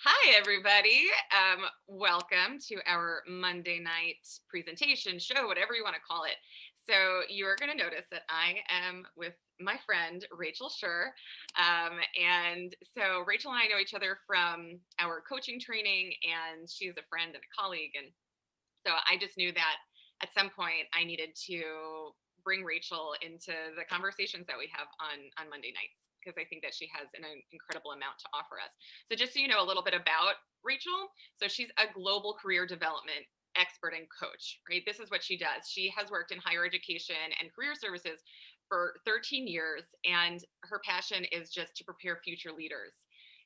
Hi, everybody. Welcome to our Monday night presentation show, whatever you want to call it. So, you are going to notice that I am with my friend, Rachel Schur. And so, Rachel and I know each other from our coaching training, and she's a friend and a colleague. And so, I just knew that at some point I needed to bring Rachel into the conversations that we have on Monday nights because I think that she has an incredible amount to offer us. So just so you know a little bit about Rachel, so she's a global career development expert and coach, right? This is what she does. She has worked in higher education and career services for 13 years, and her passion is just to prepare future leaders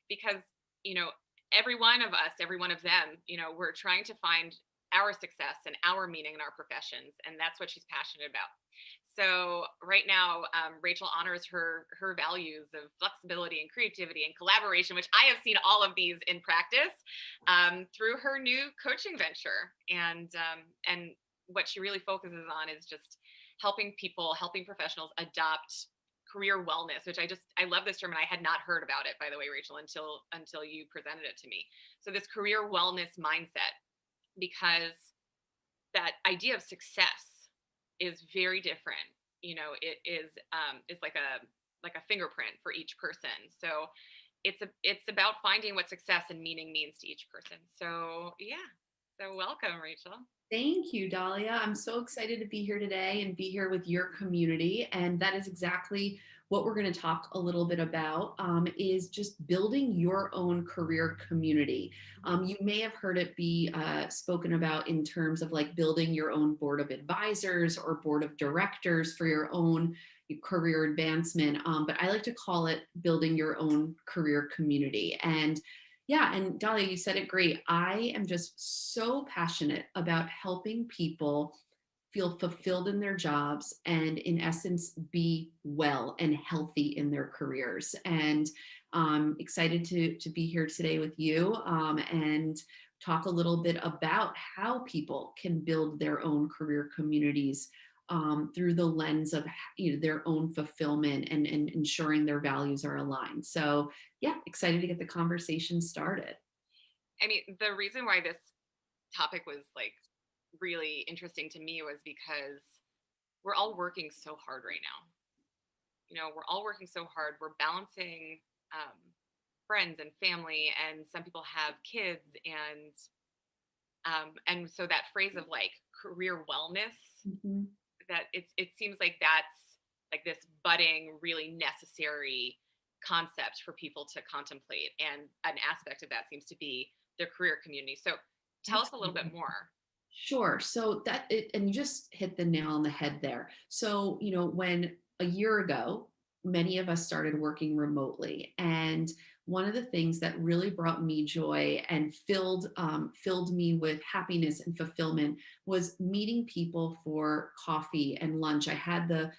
because, you know, every one of us, every one of them, we're trying to find our success and our meaning in our professions, and that's what she's passionate about. So right now, Rachel honors her values of flexibility and creativity and collaboration, which I have seen all of these in practice through her new coaching venture. And what she really focuses on is just helping people, helping professionals adopt career wellness, which I love this term, and I had not heard about it, by the way, Rachel, until you presented it to me. So this career wellness mindset, because that idea of success is very different. It is like a fingerprint for each person. So it's about finding what success and meaning means to each person. So yeah. So welcome, Rachel. Thank you, Dahlia. I'm so excited to be here today and be here with your community. And that is exactly what we're going to talk a little bit about is just building your own career community. You may have heard it be spoken about in terms of like building your own board of advisors or board of directors for your own career advancement. But I like to call it building your own career community. And yeah, and Dahlia, you said it great. I am just so passionate about helping people feel fulfilled in their jobs and, in essence, be well and healthy in their careers. And excited to be here today with you and talk a little bit about how people can build their own career communities through the lens of their own fulfillment and ensuring their values are aligned. So yeah, excited to get the conversation started. I mean, the reason why this topic was like really interesting to me was because we're all working so hard right now. We're all working so hard. We're balancing um, friends and family, and some people have kids, and so that phrase of like career wellness, Mhm. that it seems like that's like this budding, really necessary concept for people to contemplate, and an aspect of that seems to be their career community. So tell us a little bit Absolutely. more. Sure. So and you just hit the nail on the head there. So, when a year ago, many of us started working remotely, and one of the things that really brought me joy and filled me with happiness and fulfillment was meeting people for coffee and lunch. I had the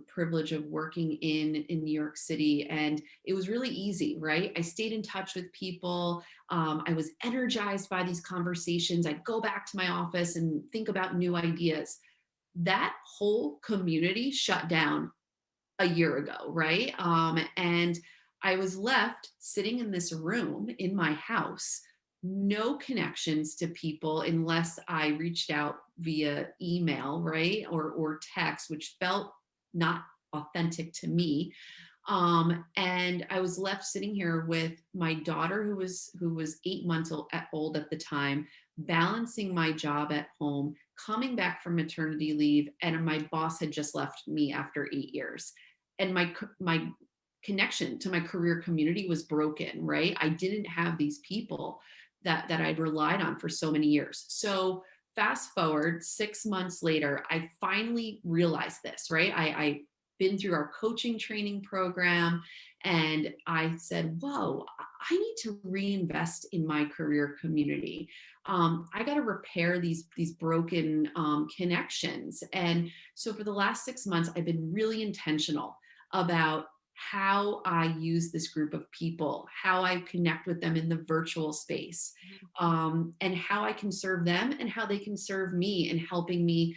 privilege of working in New York City, and it was really easy, right? I stayed in touch with people. I was energized by these conversations. I'd go back to my office and think about new ideas. That whole community shut down a year ago, right? And I was left sitting in this room in my house, no connections to people unless I reached out via email, right? Or text, which felt not authentic to me. And I was left sitting here with my daughter, who was 8 months old at the time, balancing my job at home, coming back from maternity leave, and my boss had just left me after 8 years, and my connection to my career community was broken. Right, I didn't have these people that I'd relied on for so many years. So fast forward 6 months later, I finally realized this. Right, I been through our coaching training program, and I said, whoa, I need to reinvest in my career community. I got to repair these broken connections. And so for the last 6 months, I've been really intentional about how I use this group of people, how I connect with them in the virtual space, Mhm. and how I can serve them and how they can serve me in helping me,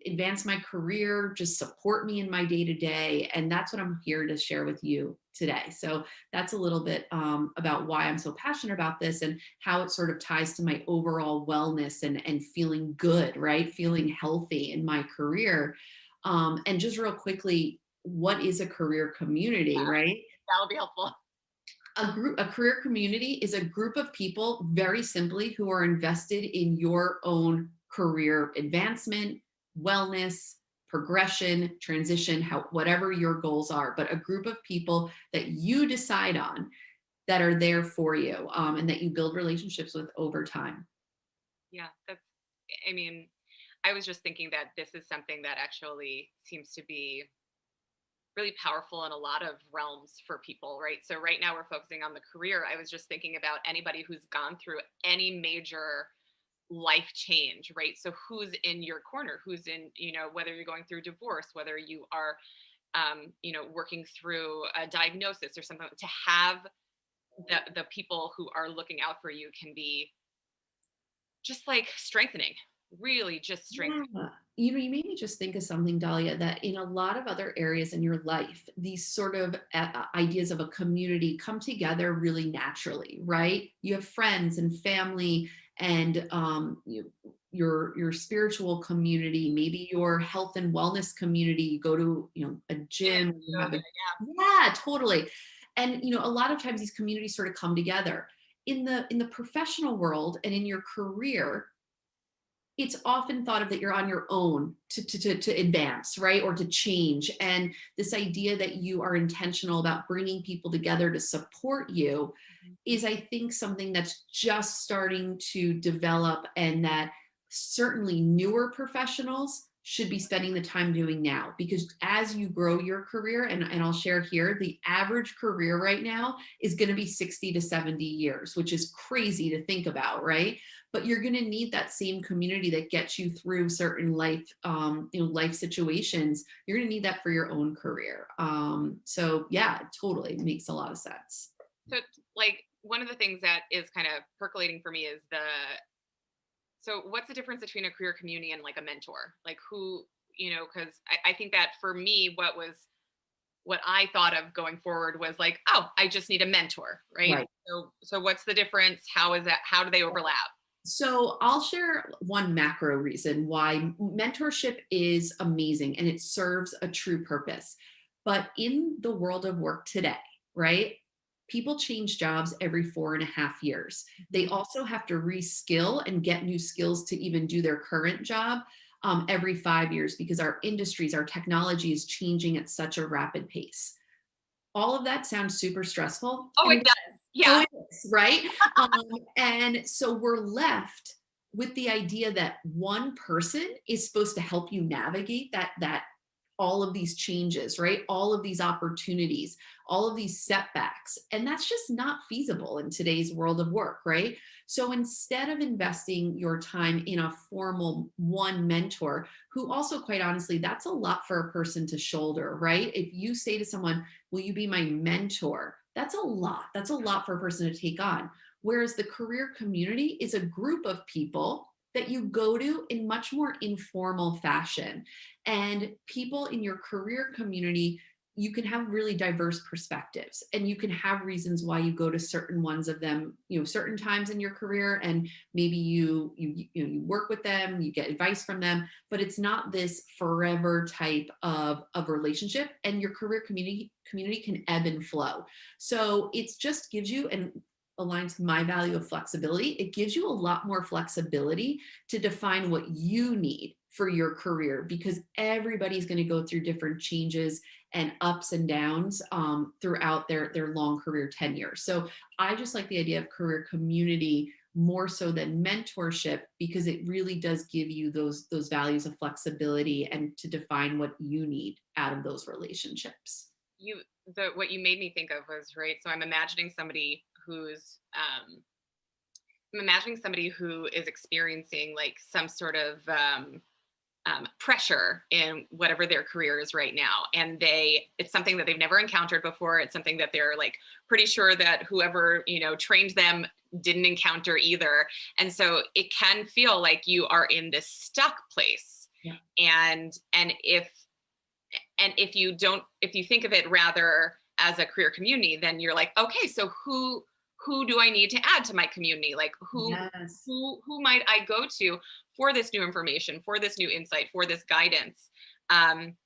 advance my career, just support me in my day to day. And that's what I'm here to share with you today. So that's a little bit about why I'm so passionate about this and how it sort of ties to my overall wellness and feeling good, right? Feeling healthy in my career. And just real quickly, what is a career community, right? That'll be helpful. A career community is a group of people, very simply, who are invested in your own career advancement, wellness, progression, transition, whatever your goals are, but a group of people that you decide on that are there for you, and that you build relationships with over time. Yeah, I mean, I was just thinking that this is something that actually seems to be really powerful in a lot of realms for people, right? So right now we're focusing on the career. I was just thinking about anybody who's gone through any major life change, right? So who's in your corner? Who's in, whether you're going through divorce, whether you are working through a diagnosis or something, to have the people who are looking out for you can be just like strengthening, really just strengthening. Yeah. You made me just think of something, Dahlia, that in a lot of other areas in your life, these sort of ideas of a community come together really naturally, right? You have friends and family and your spiritual community, maybe your health and wellness community. You go to, a Gym, gym, you have yoga, a, yeah. yeah, totally. And, a lot of times these communities sort of come together. In the professional world and in your career, it's often thought of that you're on your own to advance, right? Or to change. And this idea that you are intentional about bringing people together to support you Mhm. is, I think, something that's just starting to develop, and that certainly newer professionals should be spending the time doing now. Because as you grow your career, and I'll share here, the average career right now is going to be 60 to 70 years, which is crazy to think about, right? But you're going to need that same community that gets you through certain life situations. You're going to need that for your own career. So yeah, it totally makes a lot of sense. So like one of the things that is kind of percolating for me is so what's the difference between a career community and like a mentor? Like who, because I think that for me, what I thought of going forward was like, oh, I just need a mentor, right? Right. So what's the difference? How is that? How do they overlap? So I'll share one macro reason why mentorship is amazing and it serves a true purpose. But in the world of work today, right? People change jobs every 4.5 years. They Mhm. also have to reskill and get new skills to even do their current job every 5 years, because our industries, our technology is changing at such a rapid pace. All of that sounds super stressful, Oh, and it it does. Oh, Yeah. it is, right? Um, and so we're left with the idea that one person is supposed to help you navigate that all of these changes, right? All of these opportunities, all of these setbacks. And that's just not feasible in today's world of work, right? So instead of investing your time in a formal one mentor, who also, quite honestly, that's a lot for a person to shoulder, right? If you say to someone, will you be my mentor? That's a lot. That's a lot for a person to take on. Whereas the career community is a group of people that you go to in much more informal fashion. And people in your career community, you can have really diverse perspectives, and you can have reasons why you go to certain ones of them, certain times in your career, and maybe you work with them, you get advice from them, but it's not this forever type of relationship. And your career community can ebb and flow. So it's just gives you, and aligns with my value of flexibility, it gives you a lot more flexibility to define what you need for your career, because everybody's going to go through different changes and ups and downs throughout their long career tenure. So I just like the idea of career community more so than mentorship, because it really does give you those values of flexibility and to define what you need out of those relationships. You the What you made me think of was, right. So I'm imagining somebody who is experiencing like some sort of pressure in whatever their career is right now, and it's something that they've never encountered before. It's something that they're like pretty sure that whoever trained them didn't encounter either, and so it can feel like you are in this stuck place. Yeah. And if you think of it rather as a career community, then you're like, okay, so who do I need to add to my community? Like Yes. who might I go to for this new information, for this new insight, for this guidance? And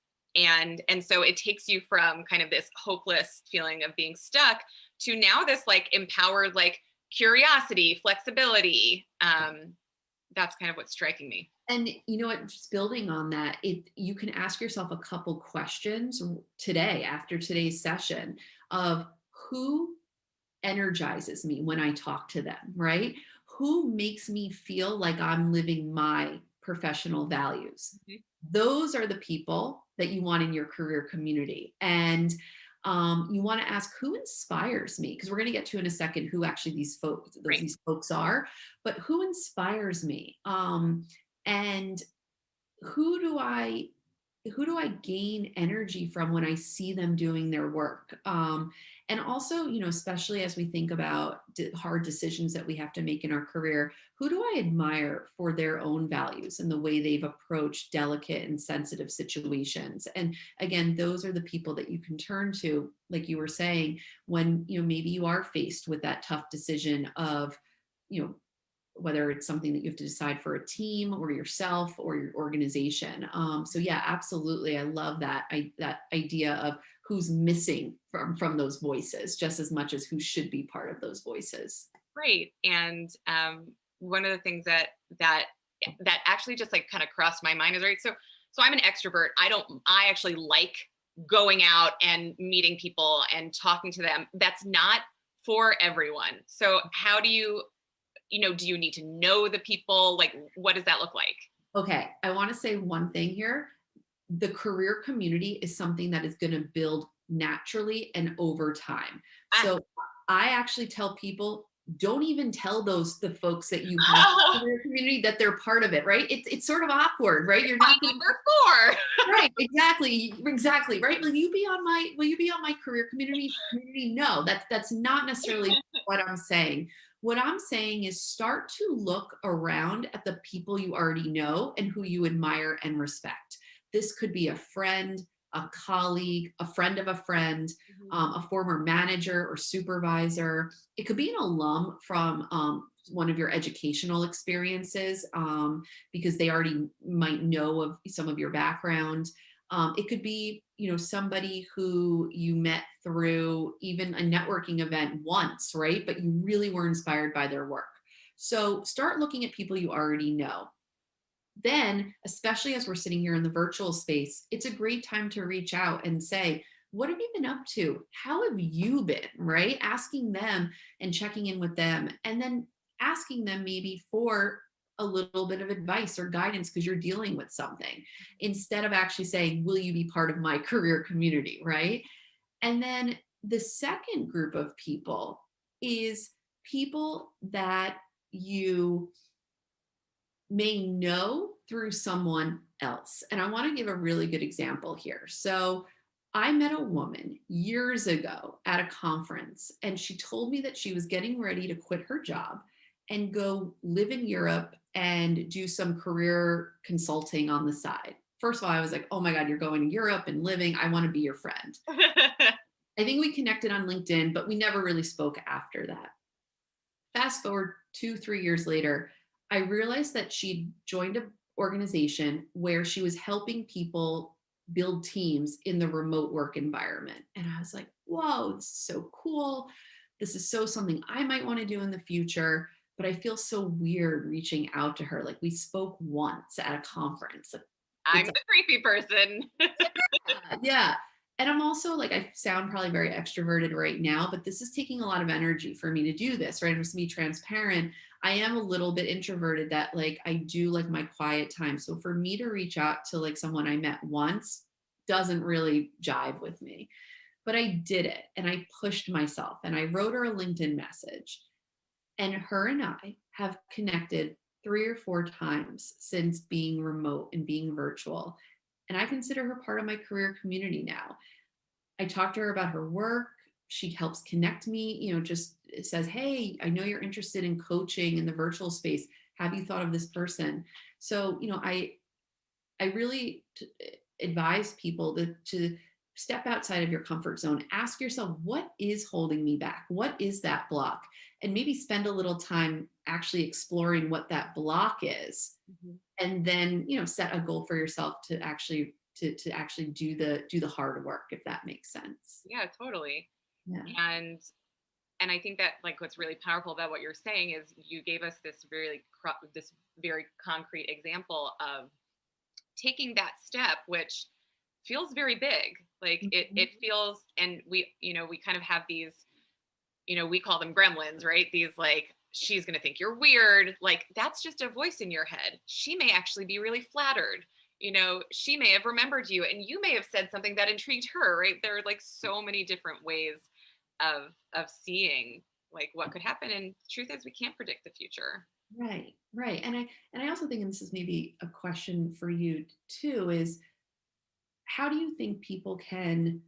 so it takes you from kind of this hopeless feeling of being stuck to now this like empowered, like curiosity, flexibility. That's kind of what's striking me. And just building on that, you can ask yourself a couple questions today after today's session of who energizes me when I talk to them, right? Who makes me feel like I'm living my professional values? Mhm. Those are the people that you want in your career community. And you want to ask who inspires me, because we're going to get to in a second who actually Right. these folks are, but who inspires me? And who do I gain energy from when I see them doing their work? And also, especially as we think about hard decisions that we have to make in our career, who do I admire for their own values and the way they've approached delicate and sensitive situations? And again, those are the people that you can turn to, like you were saying, when maybe you are faced with that tough decision of, you know, whether it's something that you have to decide for a team or yourself or your organization. So yeah, absolutely. I love that idea of who's missing from those voices just as much as who should be part of those voices. Right. And one of the things that actually just like kind of crossed my mind is, right. So I'm an extrovert. I actually like going out and meeting people and talking to them. That's not for everyone. So how do you need to know the people? Like, what does that look like? Okay, I want to say one thing here. The career community is something that is going to build naturally and over time. Ah. So I actually tell people, don't even tell the folks that you have in career community that they're part of it, right? It's sort of awkward, right? You're not going to Number four. right, exactly, right? Will you be on my career community? No, that's not necessarily what I'm saying. What I'm saying is start to look around at the people you already know and who you admire and respect. This could be a friend, a colleague, a friend of a friend, Mhm. a former manager or supervisor. It could be an alum from one of your educational experiences, because they already might know of some of your background. It could be, somebody who you met through even a networking event once, right? But you really were inspired by their work. So start looking at people you already know. Then, especially as we're sitting here in the virtual space, it's a great time to reach out and say, what have you been up to? How have you been? Right? Asking them and checking in with them, and then asking them maybe for a little bit of advice or guidance because you're dealing with something, instead of actually saying, will you be part of my career community? Right. And then the second group of people is people that you may know through someone else. And I want to give a really good example here. So I met a woman years ago at a conference, and she told me that she was getting ready to quit her job and go live in Europe and do some career consulting on the side. First of all, I was like, oh my God, you're going to Europe and living. I want to be your friend. I think we connected on LinkedIn, but we never really spoke after that. Fast forward 2, 3 years later, I realized that she'd joined an organization where she was helping people build teams in the remote work environment. And I was like, whoa, this is so cool. This is so something I might want to do in the future. But I feel so weird reaching out to her. Like we spoke once at a conference. Like, I'm it's the creepy person. yeah. And I'm also like, I sound probably very extroverted right now, but this is taking a lot of energy for me to do this, right? Just to be transparent, I am a little bit introverted that like I do like my quiet time. So for me to reach out to like someone I met once doesn't really jive with me. But I did it and I pushed myself and I wrote her a LinkedIn message. And her and I have connected 3 or 4 times since being remote and being virtual. And I consider her part of my career community now. I talk to her about her work. She helps connect me, just says, "Hey, I know you're interested in coaching in the virtual space. Have you thought of this person?" So, I really advise people to step outside of your comfort zone. Ask yourself, what is holding me back? What is that block? And maybe spend a little time actually exploring what that block is. Mhm. And then, set a goal for yourself to actually do the hard work, if that makes sense. Yeah, totally. Yeah. And I think that like what's really powerful about what you're saying is you gave us this very concrete example of taking that step, which feels very big. Like it Mhm. feels, and we kind of have these, we call them gremlins, right? These like, she's going to think you're weird. Like that's just a voice in your head. She may actually be really flattered. She may have remembered you and you may have said something that intrigued her, right? There are like so many different ways of seeing like what could happen. And the truth is we can't predict the future. Right, right. And I also think, and this is maybe a question for you too, is how do you think people can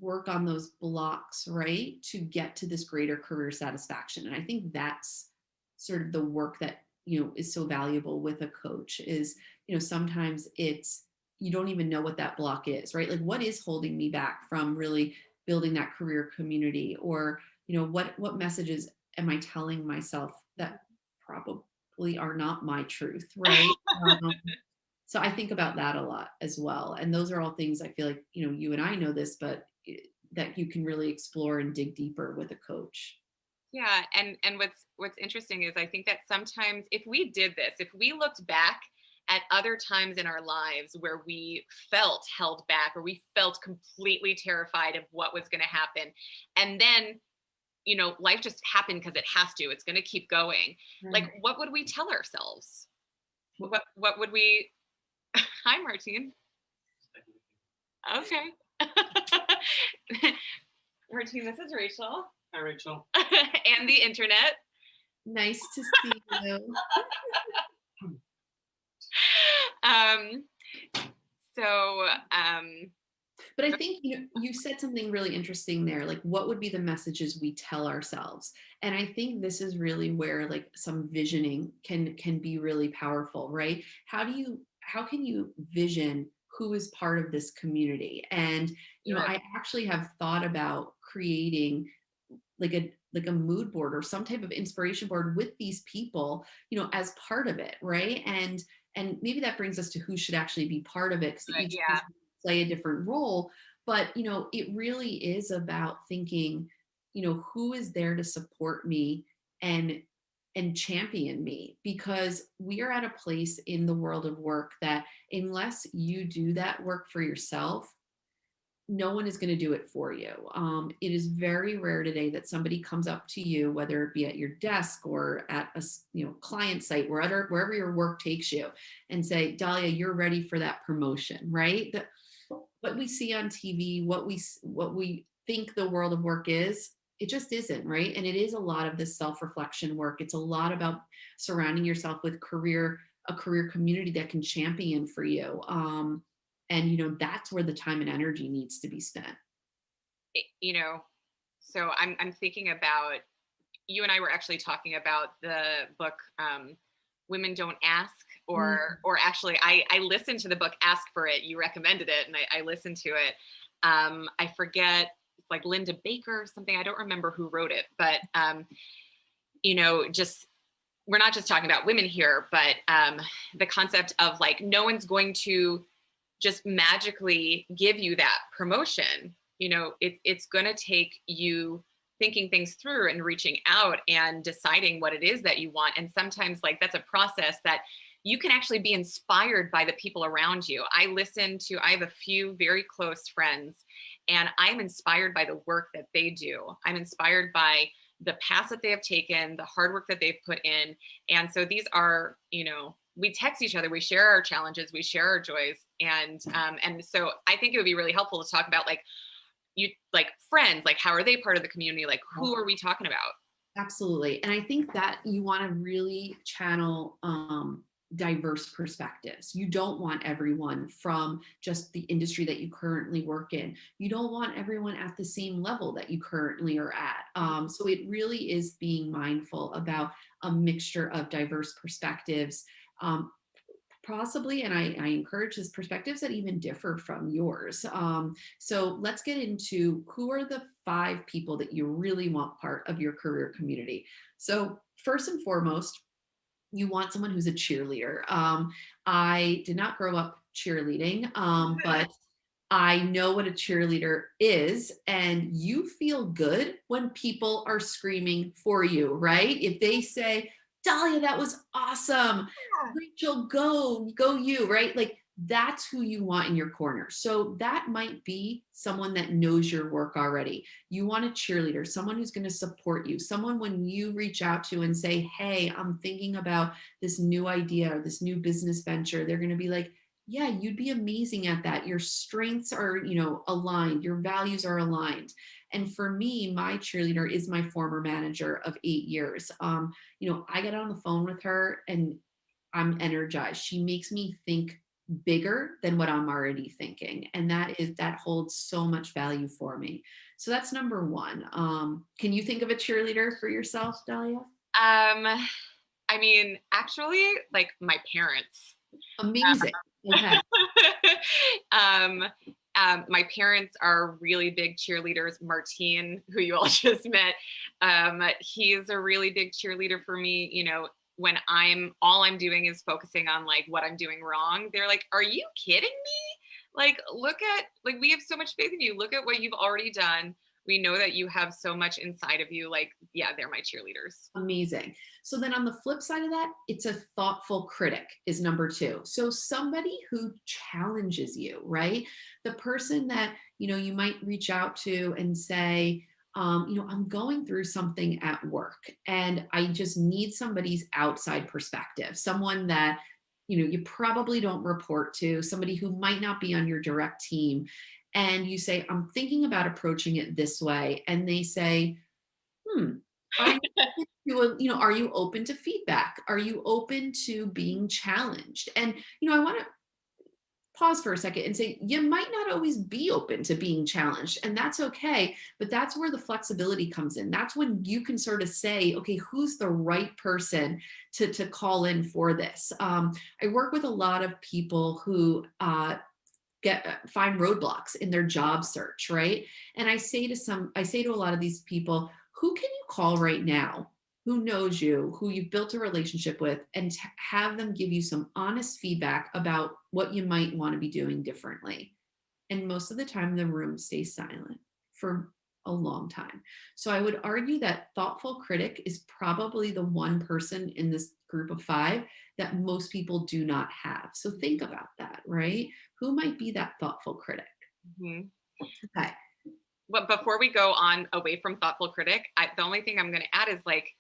work on those blocks, right, to get to this greater career satisfaction? And I think that's sort of the work that, is so valuable with a coach is, sometimes it's, you don't even know what that block is, right? Like what is holding me back from really building that career community? Or, what messages am I telling myself that probably are not my truth, right? Um, so I think about that a lot as well. And those are all things I feel like, you and I know this, but that you can really explore and dig deeper with a coach. Yeah, and what's interesting is I think that sometimes if we did this, if we looked back at other times in our lives where we felt held back or we felt completely terrified of what was going to happen, and then life just happened because it has to. It's going to keep going. Like, Right. what would we tell ourselves? Well, What would we? Hi, Martine. Okay. Martine, this is Rachel. Hi, Rachel. And the internet. nice to see you. Um, so But I think, you said something really interesting there. Like, what would be the messages we tell ourselves? And I think this is really where like some visioning can be really powerful, right? How can you vision who is part of this community? And, do it. I actually have thought about creating like a mood board or some type of inspiration board with these people, as part of it, right? And maybe that brings us to who should actually be part of it, because But each yeah, person play a different role. But it really is about thinking, who is there to support me and champion me, because we are at a place in the world of work that unless you do that work for yourself, no one is going to do it for you. It is very rare today that somebody comes up to you, whether it be at your desk or at a client site, wherever your work takes you, and say, "Dahlia, you're ready for that promotion," right? What we see on TV, what we think the world of work is, it just isn't, right? And it is a lot of this self-reflection work. It's a lot about surrounding yourself with a career community that can champion for you. And that's where the time and energy needs to be spent. it- you know. So I'm thinking about, you and I were actually talking about the book, Women Don't Ask, Mm. or actually I listened to the book Ask for It. You recommended it, and I listened to it. I forget, it's like Linda Baker or something. I don't remember who wrote it, but just, we're not just talking about women here, but the concept of like no one's going to just magically give you that promotion. It's going to take you thinking things through and reaching out and deciding what it is that you want. And sometimes like that's a process that you can actually be inspired by the people around you. I have a few very close friends, and I'm inspired by the work that they do. I'm inspired by the paths that they have taken, the hard work that they've put in. And so these are, we text each other, we share our challenges, we share our joys. And so I think it would be really helpful to talk about like, you like friends, like how are they part of the community? Like who are we talking about? Absolutely. And I think that you want to really channel diverse perspectives. You don't want everyone from just the industry that you currently work in. You don't want everyone at the same level that you currently are at. So it really is being mindful about a mixture of diverse perspectives. Um, Possibly, and I encourage this, perspectives that even differ from yours. So let's get into who are the 5 people that you really want part of your career community. So first and foremost, you want someone who's a cheerleader. I did not grow up cheerleading, but I know what a cheerleader is, and you feel good when people are screaming for you, right? If they say, Dahlia, that was awesome. Rachel, go you, right? Like that's who you want in your corner. So that might be someone that knows your work already. You want a cheerleader, someone who's going to support you, someone when you reach out to and say, hey, I'm thinking about this new idea or this new business venture, they're going to be like, yeah, you'd be amazing at that. Your strengths are, aligned, your values are aligned. And for me, my cheerleader is my former manager of 8 years. I get on the phone with her and I'm energized. She makes me think bigger than what I'm already thinking. And that holds so much value for me. So that's number one. Can you think of a cheerleader for yourself, Dahlia? Um, I mean, actually, like my parents. Amazing. Okay. um, my parents are really big cheerleaders. Martine, who you all just met, he's a really big cheerleader for me. When I'm doing is focusing on like what I'm doing wrong. They're like, "Are you kidding me? Like, look at like we have so much faith in you. Look at what you've already done. We know that you have so much inside of you. Like, yeah, they're my cheerleaders." Amazing. So then on the flip side of that, it's a thoughtful critic is number two. So somebody who challenges you, right? The person that, you might reach out to and say, I'm going through something at work and I just need somebody's outside perspective, someone that, you probably don't report to, somebody who might not be on your direct team. And you say, I'm thinking about approaching it this way. And they say, I'm open to are you open to feedback? Are you open to being challenged? And, I want to pause for a second and say, you might not always be open to being challenged, and that's okay. But that's where the flexibility comes in. That's when you can sort of say, okay, who's the right person to call in for this? I work with a lot of people who, find roadblocks in their job search, right? And I say to a lot of these people, who can you call right now? Who knows you, who you've built a relationship with, and have them give you some honest feedback about what you might want to be doing differently. And most of the time, the room stays silent for a long time. So I would argue that thoughtful critic is probably the one person in this group of 5 that most people do not have. So think about that, right? Who might be that thoughtful critic? Mhm. Okay. But before we go on away from thoughtful critic, the only thing I'm going to add is like,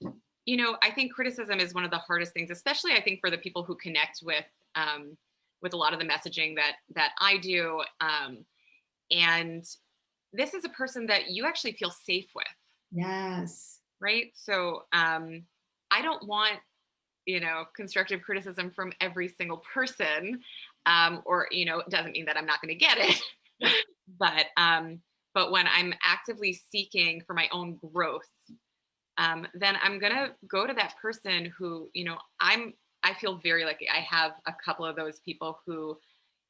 I think criticism is one of the hardest things, especially I think for the people who connect with a lot of the messaging that I do. And this is a person that you actually feel safe with, Yes. right? So I don't want constructive criticism from every single person, or it doesn't mean that I'm not going to get it, but when I'm actively seeking for my own growth, then I'm gonna go to that person who, I feel very lucky. I have a couple of those people who,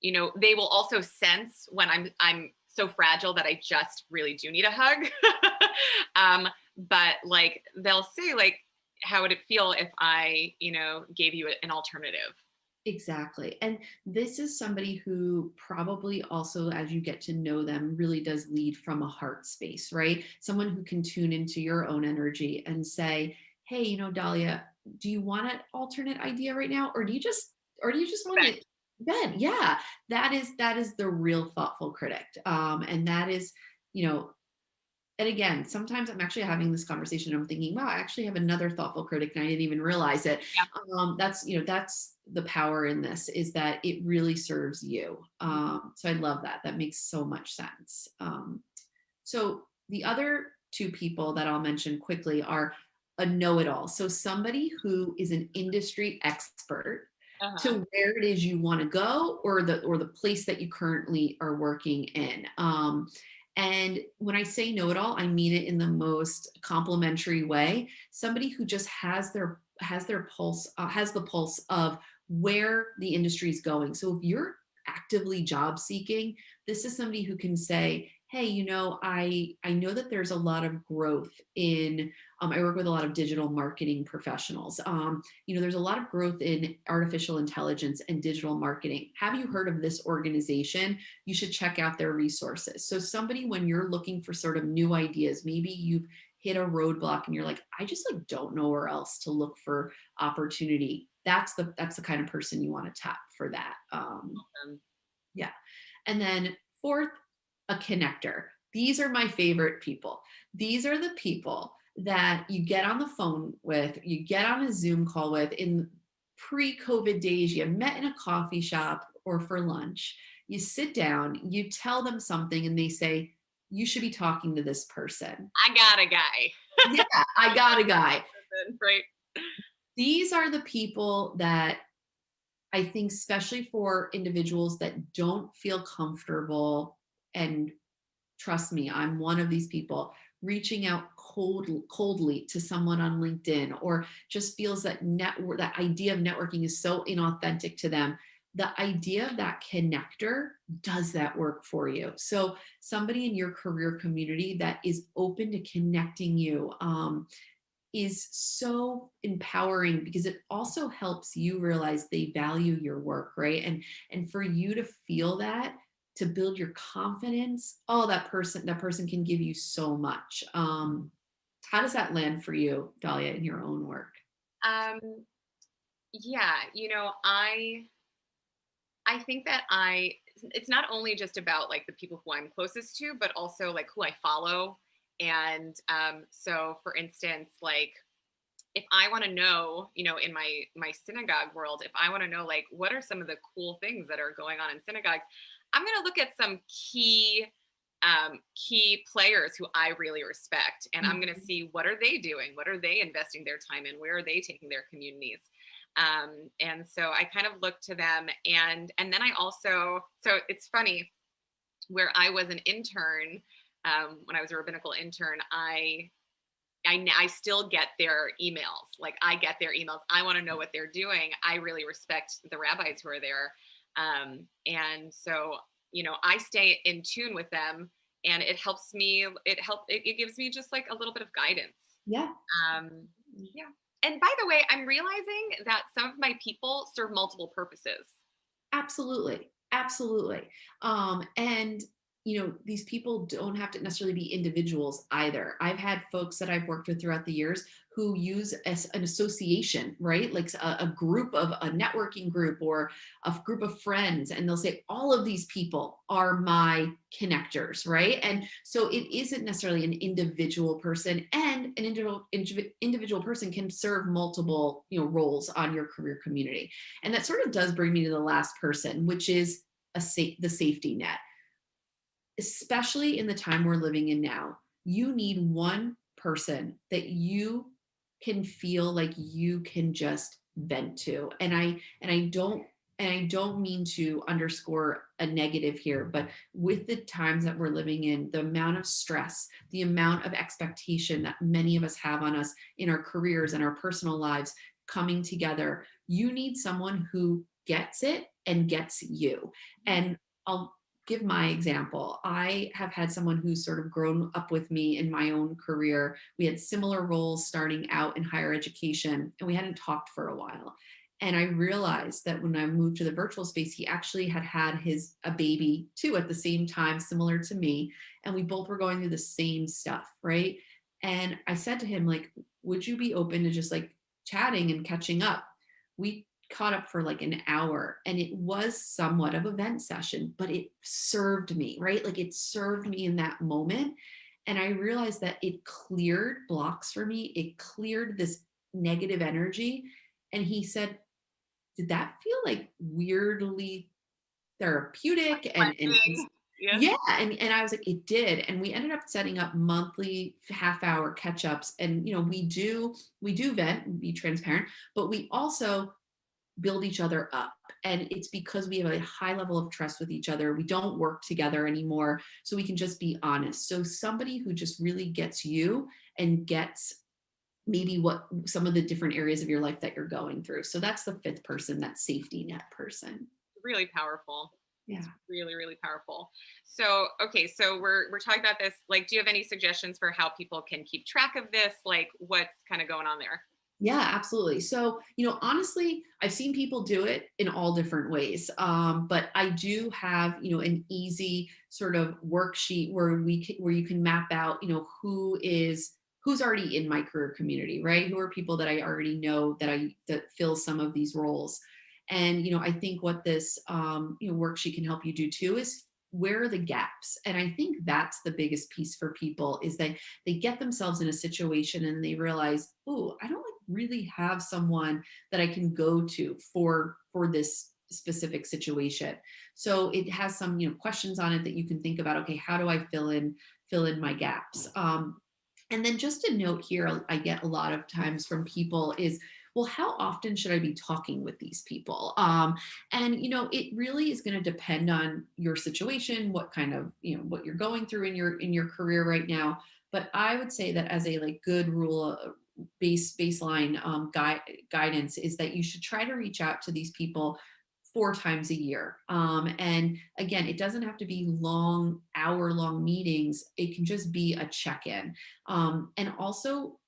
they will also sense when I'm so fragile that I just really do need a hug. But like they'll say like, how would it feel if I, gave you an alternative? Exactly. And this is somebody who probably also, as you get to know them, really does lead from a heart space, right? Someone who can tune into your own energy and say, hey, Dahlia, do you want an alternate idea right now? Or do you just want Okay. to bed? Yeah. That is the real thoughtful critic. And that is, you know, and again, sometimes I'm actually having this conversation. I'm thinking, wow, I actually have another thoughtful critic, and I didn't even realize it. Yeah. That's the power in this is that it really serves you. So I love that. That makes so much sense. So the other two people that I'll mention quickly are a know-it-all. So somebody who is an industry expert Uh-huh. to where it is you want to go, or the place that you currently are working in. And when I say know-it-all, I mean it in the most complimentary way. Somebody who just has their pulse, has the pulse of where the industry is going. So if you're actively job seeking, this is somebody who can say, hey, I know that there's a lot of growth in, I work with a lot of digital marketing professionals. There's a lot of growth in artificial intelligence and digital marketing. Have you heard of this organization? You should check out their resources. So somebody, when you're looking for sort of new ideas, maybe you've hit a roadblock and you're like, I just like don't know where else to look for opportunity. That's the kind of person you want to tap for that. Um, Yeah. And then fourth, a connector. These are my favorite people. These are the people that you get on the phone with, you get on a Zoom call with in pre-COVID days, you met in a coffee shop or for lunch, you sit down, you tell them something and they say, you should be talking to this person. I got a guy. Yeah, I got a guy. Right. These are the people that I think, especially for individuals that don't feel comfortable, and trust me, I'm one of these people, reaching out coldly to someone on LinkedIn, or just feels that that idea of networking is so inauthentic to them. The idea of that connector does that work for you. So somebody in your career community that is open to connecting you, is so empowering, because it also helps you realize they value your work, right? And for you to feel that, to build your confidence, oh, that person can give you so much. How does that land for you, Dahlia, in your own work? Um, yeah, I think that it's not only just about like the people who I'm closest to, but also like who I follow. And so for instance, like if I want to know, in my synagogue world, if I want to know like what are some of the cool things that are going on in synagogues, I'm going to look at some key players who I really respect, and I'm going to Mhm. see what are they doing, what are they investing their time in, where are they taking their communities. And so I kind of look to them, and then I also, so it's funny, where I was an intern, when I was a rabbinical intern, I still get their emails. Like I get their emails. I want to know what they're doing. I really respect the rabbis who are there. And so, I stay in tune with them, and it helps me, it gives me just like a little bit of guidance. Yeah. Um, yeah. And by the way, I'm realizing that some of my people serve multiple purposes. Absolutely. Absolutely. And these people don't have to necessarily be individuals either. I've had folks that I've worked with throughout the years who use an association, right? Like a group of a networking group or a group of friends, and they'll say, all of these people are my connectors, right? And so it isn't necessarily an individual person, and an individual person can serve multiple, roles on your career community. And that sort of does bring me to the last person, which is the safety net. Especially in the time we're living in now, you need one person that you can feel like you can just vent to. And I don't mean to underscore a negative here, but with the times that we're living in, the amount of stress, the amount of expectation that many of us have on us in our careers and our personal lives coming together, you need someone who gets it and gets you. And I'll give my example. I have had someone who's sort of grown up with me in my own career. We had similar roles starting out in higher education, and we hadn't talked for a while. And I realized that when I moved to the virtual space, he actually had a baby too at the same time, similar to me. And we both were going through the same stuff, right? And I said to him, like, would you be open to just like chatting and catching up? We caught up for like an hour, and it was somewhat of a vent session, but it served me, right? Like it served me in that moment. And I realized that it cleared blocks for me. It cleared this negative energy. And he said, did that feel like weirdly therapeutic and Cleansing. Yeah. Yeah, and I was like, it did, and we ended up setting up monthly half-hour catch-ups, and we do vent and be transparent, but we also build each other up. And it's because we have a high level of trust with each other. We don't work together anymore. So we can just be honest. So somebody who just really gets you and gets maybe what some of the different areas of your life that you're going through. So that's the fifth person, that safety net person. Really powerful. It's Yeah. really, really powerful. So, okay, so we're talking about this. Like, do you have any suggestions for how people can keep track of this? Like, what's kind of going on there? Yeah, absolutely. So, honestly, I've seen people do it in all different ways. But I do have, an easy sort of worksheet where you can map out, who's already in my career community, right? Who are people that I already know that fill some of these roles. And, I think what this worksheet can help you do too is where are the gaps? And I think that's the biggest piece for people is that they get themselves in a situation and they realize, oh, I don't like really have someone that I can go to for this specific situation. So it has some questions on it that you can think about. Okay, how do I fill in my gaps? And then just a note here, I get a lot of times from people is, well, how often should I be talking with these people? And it really is going to depend on your situation, what kind of what you're going through in your career right now. But I would say that as a like good rule baseline guidance is that you should try to reach out to these people 4 times a year. And again, it doesn't have to be long, hour-long meetings. It can just be a check-in. And also,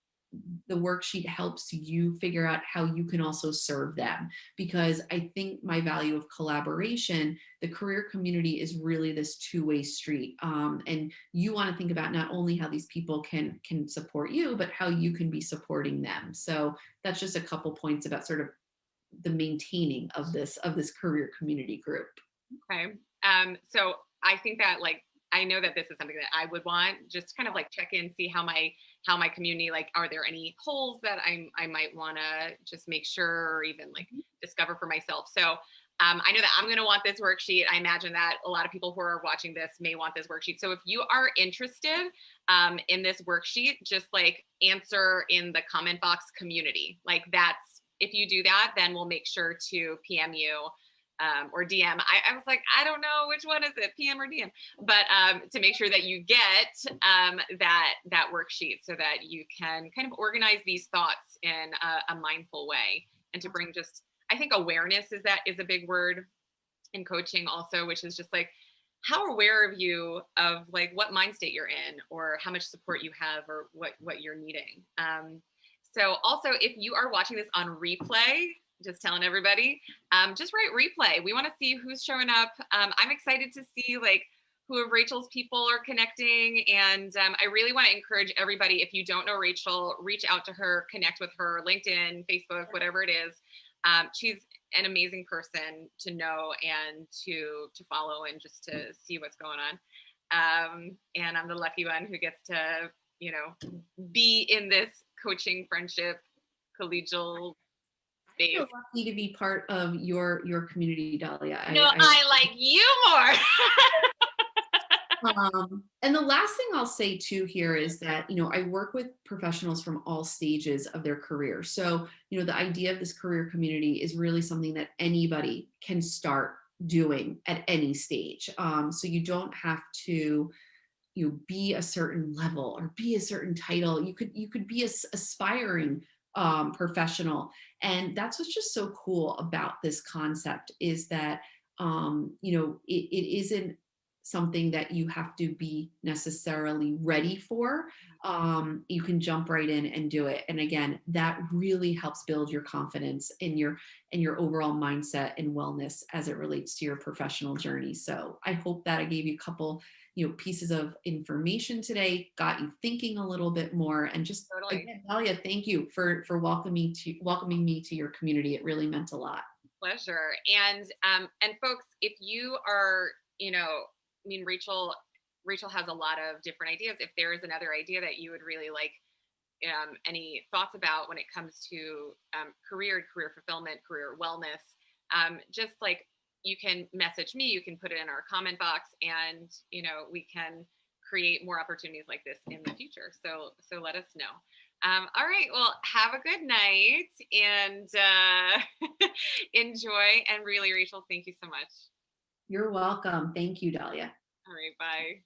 the worksheet helps you figure out how you can also serve them, because I think my value of collaboration, the career community is really this two-way street. And you want to think about not only how these people can support you, but how you can be supporting them. So that's just a couple points about sort of the maintaining of this career community group. Okay. So I think that like I know that this is something that I would want just to kind of like check in, see how my community, like, are there any holes that I might want to just make sure or even like discover for myself. So I know that I'm going to want this worksheet. I imagine that a lot of people who are watching this may want this worksheet. So if you are interested in this worksheet, just like answer in the comment box community. Like that's if you do that, then we'll make sure to PM you or DM. I was like, I don't know which one is it, PM or DM, but to make sure that you get that worksheet so that you can kind of organize these thoughts in a mindful way, and to bring just, I think awareness is a big word in coaching also, which is just like how aware of you of like what mind state you're in or how much support you have or what you're needing. So also if you are watching this on replay, just telling everybody, just write replay. We want to see who's showing up. I'm excited to see like who of Rachel's people are connecting. And I really want to encourage everybody, if you don't know Rachel, reach out to her, connect with her, LinkedIn, Facebook, whatever it is. She's an amazing person to know and to follow and just to see what's going on. And I'm the lucky one who gets to, be in this coaching, friendship, collegial I space. feel lucky to be part of your community, Dahlia. No, I like you more. And the last thing I'll say too here is that, I work with professionals from all stages of their career. So, the idea of this career community is really something that anybody can start doing at any stage. So you don't have to, be a certain level or be a certain title. You could be a aspiring professional. And that's what's just so cool about this concept is that, it isn't something that you have to be necessarily ready for. You can jump right in and do it. And again, that really helps build your confidence in your overall mindset and wellness as it relates to your professional journey. So I hope that I gave you a couple pieces of information today, got you thinking a little bit more. And just Totally. again, Dahlia, thank you for welcoming me to your community. It really meant a lot. Pleasure. And folks, if you are, I mean, Rachel has a lot of different ideas. If there is another idea that you would really like, any thoughts about when it comes to career fulfillment, career wellness, just like you can message me, you can put it in our comment box, and we can create more opportunities like this in the future. So let us know. All right, well, have a good night, and enjoy. And really, Rachel, thank you so much. You're welcome. Thank you, Dahlia. All right, bye.